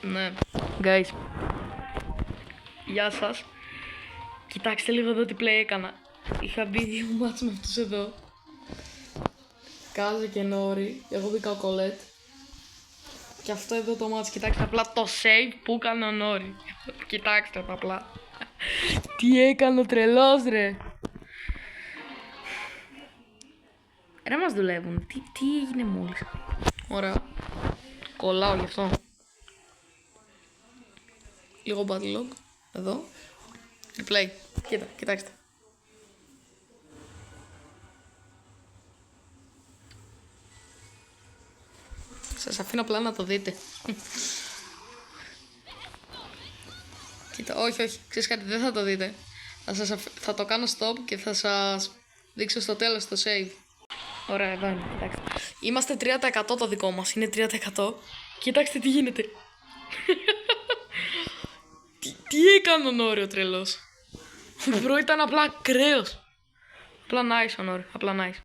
Ναι. Guys. Γεια σας. Κοιτάξτε λίγο εδώ τι play έκανα. Είχα μπει 2 μάτς με αυτούς εδώ. Κάζε και Νόρι. Εγώ μπήκα ο Κολέτ. Και αυτό εδώ το μάτς. Κοιτάξτε απλά το save που έκανε ο Νόρι. Κοιτάξτε το απλά. Τι έκανε ο τρελός ρε. Ρε μας δουλεύουν. Τι έγινε μόλις. Ωραία. Κολλάω γι' αυτό. Λίγο battle log. Εδώ. Replay. Κοιτάξτε. Σας αφήνω απλά να το δείτε. Κοίτα, όχι. Ξέρεις κάτι, δεν θα το δείτε. Θα το κάνω stop και θα σας δείξω στο τέλος το save. Ωραία, εδώ είναι, κοιτάξτε. Είμαστε 3% το δικό μας, είναι 3%. Κοιτάξτε τι γίνεται. τι έκανε ο Νόρι ο τρελός. Ο Μπρο ήταν απλά ακραίος. Απλά nice ο Νόρι, απλά nice.